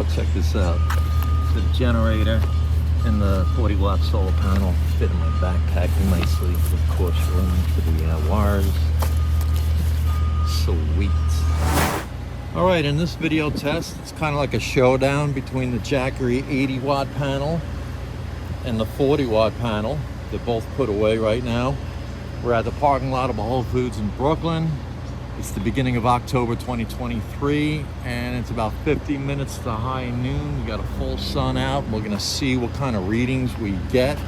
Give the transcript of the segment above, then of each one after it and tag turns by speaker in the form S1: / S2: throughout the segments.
S1: check this out. The generator and the 40-watt solar panel fit in my backpack nicely. Of course, room for the wires. Sweet. All right, in this video test, it's kind of like a showdown between the Jackery 80-watt panel and the 40-watt panel. They're both put away right now. We're at the parking lot of a Wholefoods in Brooklyn. It's the beginning of October 2023, and it's about 50 minutes to high noon. We got a full sun out. We're gonna see what kind of readings we get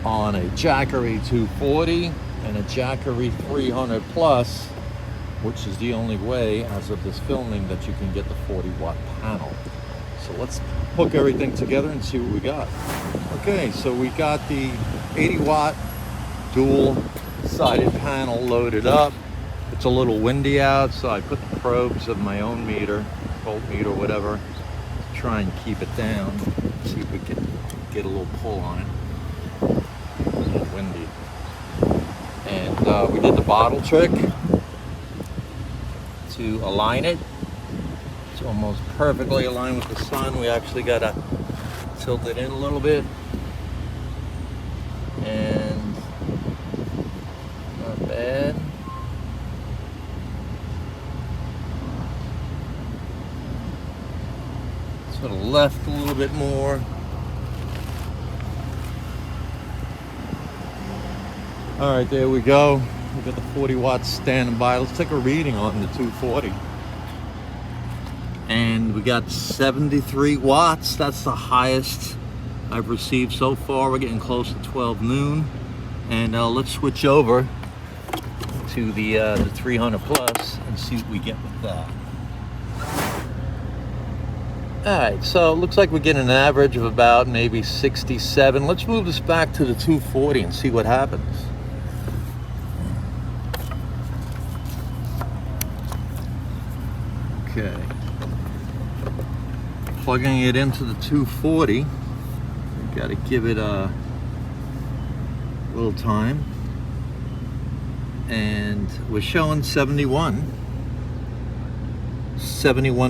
S1: on a Jackery 240 and a Jackery 300 Plus, which is the only way, as of this filming, that you can get the 40-watt panel. So let's hook everything together and see what we got. Okay, so we got the 80-watt dual-sided panel loaded up. It's a little windy out, so I put the probes of my own meter, voltmeter, whatever, to try and keep it down. See if we can get a little pull on it. It's a little windy. And we did the bottle trick to align it. It's almost perfectly aligned with the sun. We actually got to tilt it in a little bit. And not bad. To the left a little bit more. All right, there we go. We got the 40 watts standing by. Let's take a reading on the 240. And we got 73 watts. That's the highest I've received so far. We're getting close to 12 noon. And let's switch over to the 300 Plus and see what we get with that. Alright, so it looks like we're getting an average of about maybe 67. Let's move this back to the 240 and see what happens. Okay. Plugging it into the 240. Got to give it a little time. And we're showing 71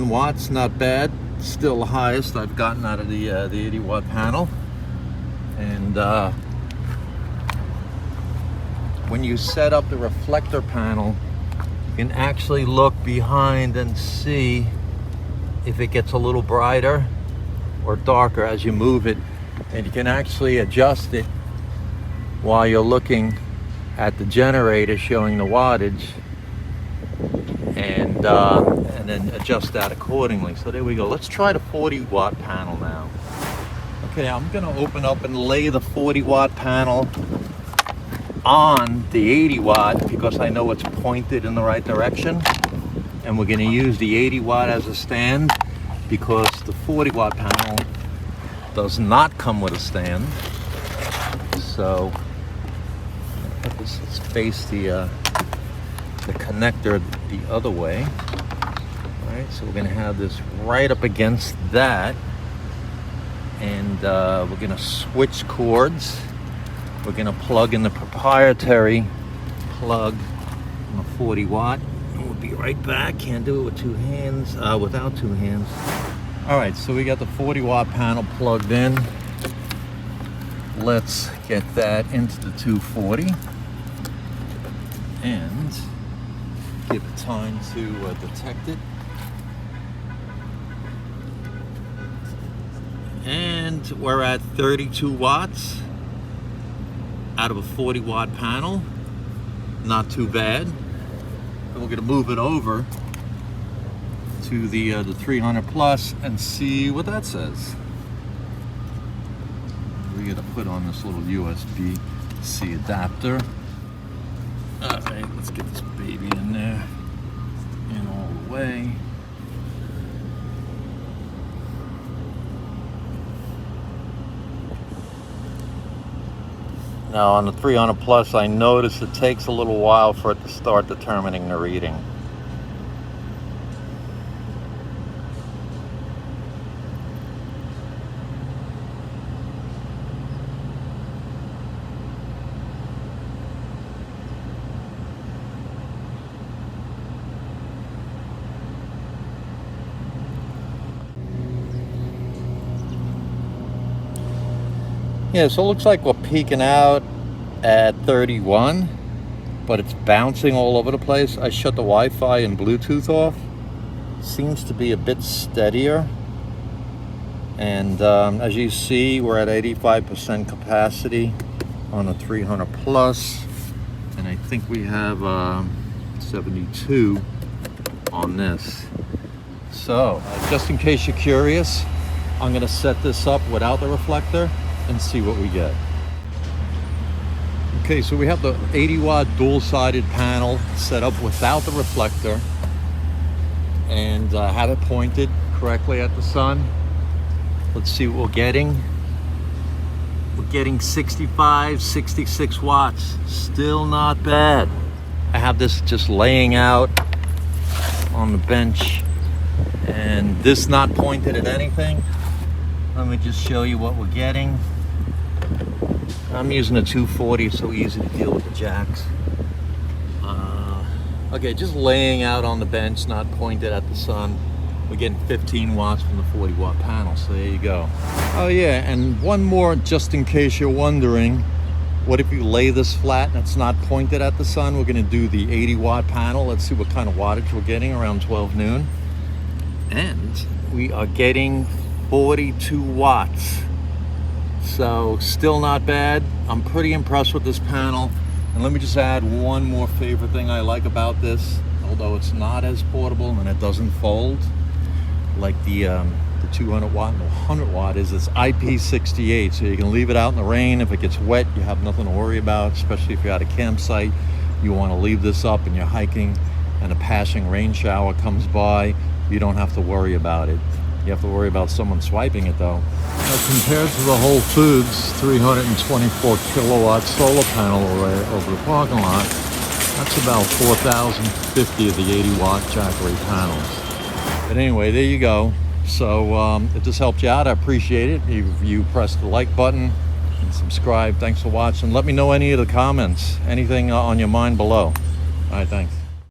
S1: watts, not bad. Still the highest I've gotten out of the 80-watt panel. And when you set up the reflector panel, you can actually look behind and see if it gets a little brighter or darker as you move it, and you can actually adjust it while you're looking at the generator showing the wattage, and then adjust that accordingly. So there we go. Let's try the 40-watt panel now. Okay, I'm gonna open up and lay the 40-watt panel on the 80-watt because I know it's pointed in the right direction. And we're gonna use the 80-watt as a stand because the 40-watt panel does not come with a stand. So let's face the connector the other way. All right, so we're gonna have this right up against that, and we're gonna switch cords. We're gonna plug in the proprietary plug on the 40 watt, and we'll be right back. Can't do it with two hands, without two hands. All right, so we got the 40 watt panel plugged in. Let's get that into the 240 and give it time to detect it. And we're at 32 watts out of a 40 watt panel. Not too bad. And we're gonna move it over to the 300 Plus and see what that says. We gotta put on this little USB-C adapter. All right, let's get this baby in there and all the way. Now on the 300 Plus, I noticed it takes a little while for it to start determining the reading. Yeah, so it looks like we're peaking out at 31, but it's bouncing all over the place. I shut the Wi-Fi and Bluetooth off. Seems to be a bit steadier. And as you see, we're at 85% capacity on a 300 plus. And I think we have 72 on this. So, just in case you're curious, I'm gonna set this up without the reflector and see what we get. Okay, so we have the 80 watt dual-sided panel set up without the reflector, and have it pointed correctly at the sun. Let's see what we're getting. We're getting 65, 66 watts. Still not bad. I have this just laying out on the bench, and this not pointed at anything. Let me just show you what we're getting. I'm using a 240, so easy to deal with the jacks. Okay, just laying out on the bench, not pointed at the sun. We're getting 15 watts from the 40 watt panel, so there you go. Oh yeah, and one more, just in case you're wondering, what if you lay this flat and it's not pointed at the sun? We're gonna do the 80 watt panel. Let's see what kind of wattage we're getting around 12 noon. And we are getting 42 watts. So still not bad. I'm pretty impressed with this panel. And let me just add one more favorite thing I like about this, although it's not as portable and it doesn't fold like the 200 watt and 100 watt is. It's IP68, so you can leave it out in the rain. If it gets wet, you have nothing to worry about, especially if you're at a campsite. You want to leave this up and you're hiking and a passing rain shower comes by, you don't have to worry about it. You have to worry about someone swiping it though. Now, compared to the Wholefoods 324 kilowatt solar panel array over the parking lot, that's about 4,050 of the 80 watt Jackery panels. But anyway, there you go. So if this helped you out, I appreciate it. If you press the like button and subscribe, thanks for watching. Let me know any of the comments, anything on your mind below. All right, thanks.